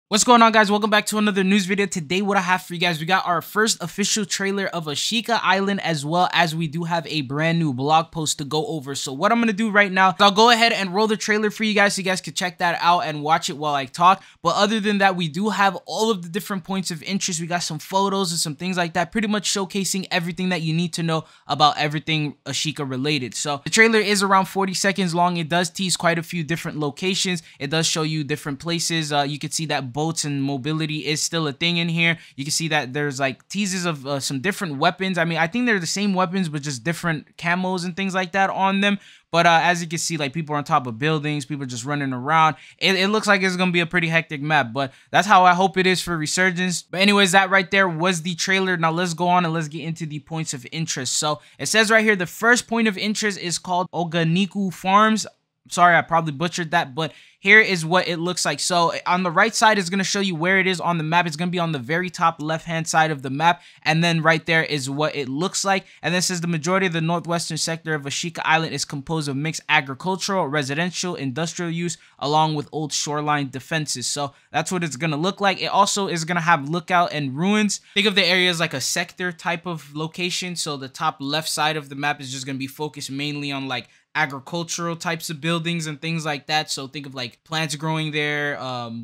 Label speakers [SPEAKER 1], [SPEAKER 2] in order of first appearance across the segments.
[SPEAKER 1] What's going on, guys? Welcome back to another news video. Today what I have for you guys, we got our first official trailer of Ashika Island, as well as we do have a brand new blog post to go over. So what I'm going to do right now is I'll go ahead and roll the trailer for you guys so you guys can check that out and watch it while I talk. But other than that, we do have all of the different points of interest. We got some photos and some things like that, pretty much showcasing everything that you need to know about everything Ashika related. So the trailer is around 40 seconds long. It does tease quite a few different locations. It does show you different places. You can see that boats and mobility is still a thing in here. You can see that there's like teases of some different weapons. I mean, I think they're the same weapons but just different camos and things like that on them. But as you can see, like, people are on top of buildings, people are just running around. It looks like it's gonna be a pretty hectic map, but that's how I hope it is for Resurgence. But anyways, that right there was the trailer. Now let's go on and let's get into the points of interest. So it says right here, the first point of interest is called Oganiku Farms. Sorry, I probably butchered that, but here is what it looks like. So on the right side is going to show you where it is on the map. It's going to be on the very top left-hand side of the map. And then right there is what it looks like. And this is the majority of the northwestern sector of Ashika Island is composed of mixed agricultural, residential, industrial use, along with old shoreline defenses. So that's what it's going to look like. It also is going to have lookout and ruins. Think of the area as like a sector type of location. So the top left side of the map is just going to be focused mainly on like agricultural types of buildings and things like that. So think of like plants growing there,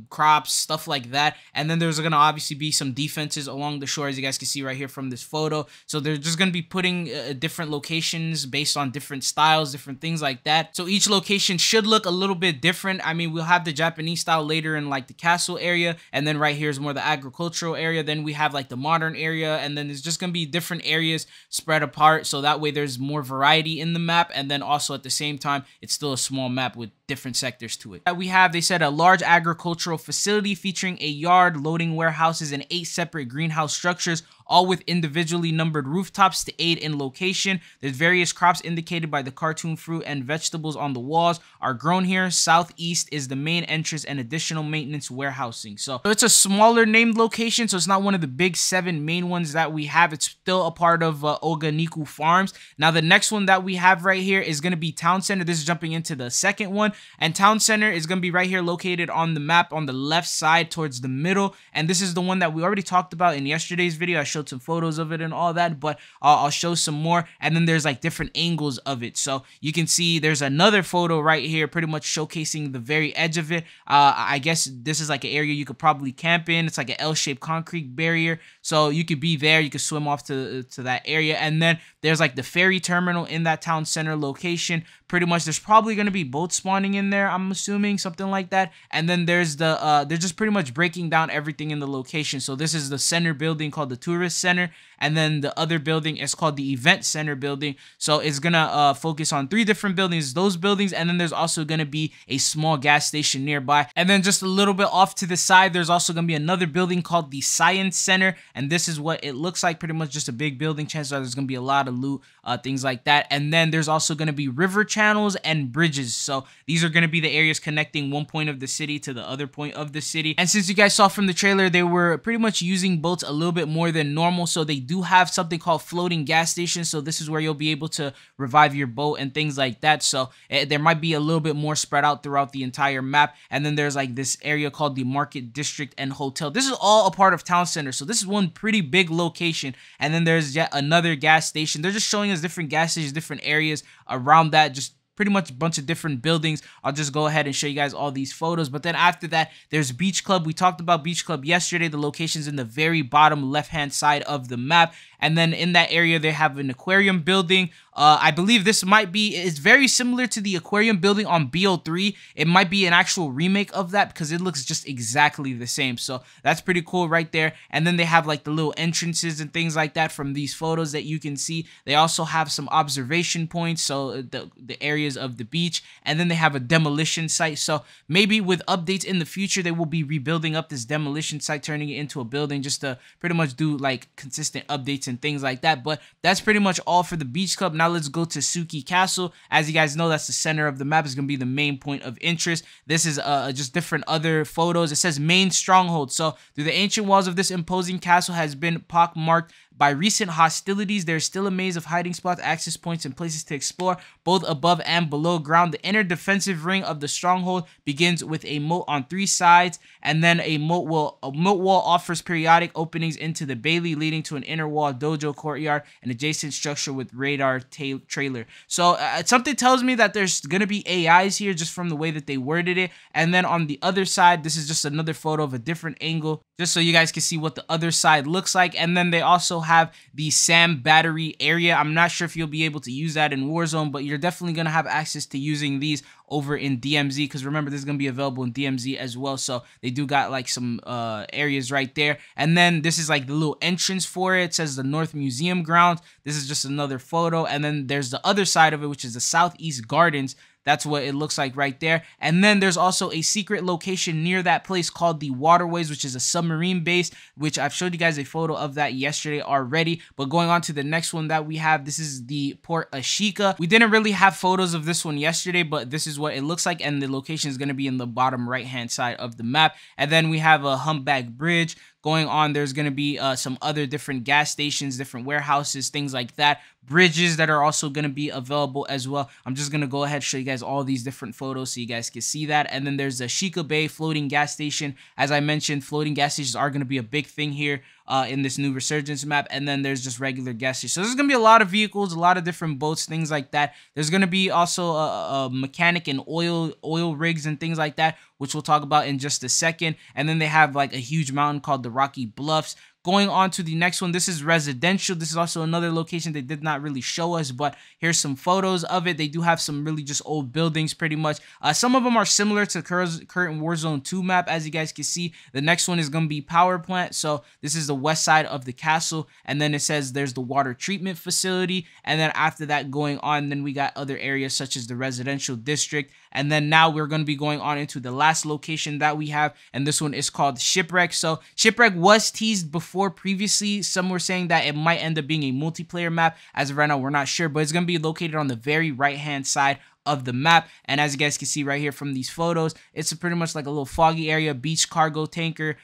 [SPEAKER 1] crops, stuff like that. And then there's gonna obviously be some defenses along the shore, as you guys can see right here from this photo. So they're just gonna be putting different locations based on different styles, different things like that. So each location should look a little bit different. I mean, we'll have the Japanese style later in like the castle area, and then right here is more the agricultural area. Then we have like the modern area, and then there's just gonna be different areas spread apart, so that way there's more variety in the map. And then also at the same time, it's still a small map with different sectors to it. We have, they said, a large agricultural facility featuring a yard, loading warehouses, and 8 separate greenhouse structures, all with individually numbered rooftops to aid in location. There's various crops indicated by the cartoon fruit and vegetables on the walls are grown here. Southeast is the main entrance and additional maintenance warehousing. So it's a smaller named location, so it's not one of the big 7 main ones that we have. It's still a part of Oganiku Farms. Now the next one that we have right here is going to be Town Center. This is jumping into the second one. And Town Center is going to be right here located on the map on the left side towards the middle. And this is the one that we already talked about in yesterday's video. I showed some photos of it and all that, but I'll show some more. And then there's like different angles of it. So you can see there's another photo right here pretty much showcasing the very edge of it. I guess this is like an area you could probably camp in. It's like an L-shaped concrete barrier. So you could be there. You could swim off to that area. And then there's like the ferry terminal in that Town Center location. Pretty much there's probably going to be boats spawning in there, I'm assuming, something like that. And then there's the they're just pretty much breaking down everything in the location. So this is the center building called the Tourist Center, and then the other building is called the Event Center building. So it's gonna focus on 3 different buildings, those buildings, and then there's also gonna be a small gas station nearby. And then just a little bit off to the side, there's also gonna be another building called the Science Center, and this is what it looks like. Pretty much just a big building. Chances are there's gonna be a lot of loot, things like that. And then there's also gonna be river channels and bridges. So these are gonna be the areas connecting one point of the city to the other point of the city. And since you guys saw from the trailer, they were pretty much using boats a little bit more than normal. So they do have something called floating gas stations. So this is where you'll be able to revive your boat and things like that. So there might be a little bit more spread out throughout the entire map. And then there's like this area called the Market District and Hotel. This is all a part of Town Center. So this is one pretty big location. And then there's yet another gas station. They're just showing us different gas stations, different areas around that, just pretty much a bunch of different buildings. I'll just go ahead and show you guys all these photos. But then after that, there's Beach Club. We talked about Beach Club yesterday. The location's in the very bottom left-hand side of the map. And then in that area, they have an aquarium building. I believe this might be, it's very similar to the aquarium building on BO3. It might be an actual remake of that because it looks just exactly the same. So that's pretty cool right there. And then they have like the little entrances and things like that from these photos that you can see. They also have some observation points, so the areas of the beach. And then they have a demolition site. So maybe with updates in the future, they will be rebuilding up this demolition site, turning it into a building just to pretty much do like consistent updates and things like that. But that's pretty much all for the Beach Club. Now let's go to Suki Castle. As you guys know, that's the center of the map. It's going to be the main point of interest. This is just different other photos. It says main stronghold. So through the ancient walls of this imposing castle has been pockmarked By recent hostilities, there's still a maze of hiding spots, access points, and places to explore, both above and below ground. The inner defensive ring of the stronghold begins with a moat on 3 sides, and then a moat wall offers periodic openings into the bailey, leading to an inner wall, dojo, courtyard, and adjacent structure with radar trailer. So something tells me that there's gonna be AIs here just from the way that they worded it. And then on the other side, this is just another photo of a different angle, just so you guys can see what the other side looks like. And then they also have the SAM battery area. I'm not sure if you'll be able to use that in Warzone, but you're definitely going to have access to using these over in DMZ, because remember, this is going to be available in DMZ as well. So they do got like some areas right there. And then this is like the little entrance for it. It says the North Museum grounds. This is just another photo. And then there's the other side of it, which is the Southeast Gardens. That's what it looks like right there. And then there's also a secret location near that place called the Waterways, which is a submarine base, which I've showed you guys a photo of that yesterday already. But going on to the next one that we have, this is the Port Ashika. We didn't really have photos of this one yesterday, but this is what it looks like. And the location is going to be in the bottom right-hand side of the map. And then we have a humpback bridge. Going on, there's going to be some other different gas stations, different warehouses, things like that. Bridges that are also going to be available as well. I'm just going to go ahead and show you guys all these different photos so you guys can see that. And then there's the Ashika Bay floating gas station. As I mentioned, floating gas stations are going to be a big thing here in this new Resurgence map. And then there's just regular gas stations. So there's going to be a lot of vehicles, a lot of different boats, things like that. There's going to be also a mechanic and oil rigs and things like that, which we'll talk about in just a second. And then they have like a huge mountain called the Rocky Bluffs. Going on to the next one, this is Residential. This is also another location they did not really show us, but here's some photos of it. They do have some really just old buildings pretty much. Some of them are similar to current Warzone 2 map, as you guys can see. The next one is going to be Power Plant. So this is the west side of the castle. And then it says there's the water treatment facility. And then after that going on, then we got other areas such as the residential district. And then now we're going to be going on into the last location that we have. And this one is called Shipwreck. So Shipwreck was teased before previously. Some were saying that it might end up being a multiplayer map. As of right now, we're not sure, but it's going to be located on the very right hand side of the map. And as you guys can see right here from these photos, it's pretty much like a little foggy area, beach cargo tanker.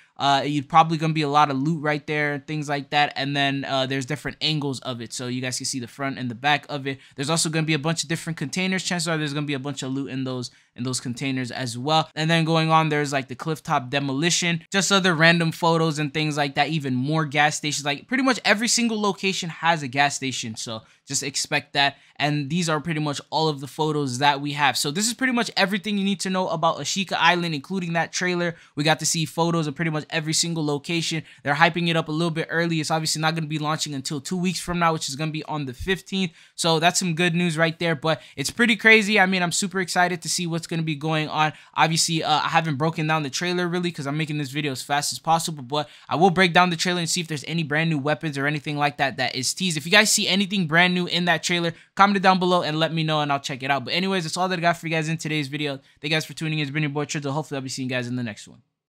[SPEAKER 1] You're probably gonna be a lot of loot right there, things like that. And then there's different angles of it, so you guys can see the front and the back of it. There's also gonna be a bunch of different containers. Chances are there's gonna be a bunch of loot in those containers as well. And then going on, there's like the clifftop demolition, just other random photos and things like that. Even more gas stations. Like pretty much every single location has a gas station, so just expect that. And these are pretty much all of the photos that we have. So this is pretty much everything you need to know about Ashika Island, including that trailer. We got to see photos of pretty much every single location. They're hyping it up a little bit early. It's obviously not going to be launching until 2 weeks from now, which is going to be on the 15th. So that's some good news right there. But it's pretty crazy. I mean, I'm super excited to see what's going to be going on. Obviously, I haven't broken down the trailer really because I'm making this video as fast as possible. But I will break down the trailer and see if there's any brand new weapons or anything like that that is teased. If you guys see anything brand new in that trailer, comment it down below and let me know and I'll check it out. But anyways, that's all that I got for you guys in today's video. Thank you guys for tuning in. It's been your boy Trizzle. Hopefully I'll be seeing you guys in the next one.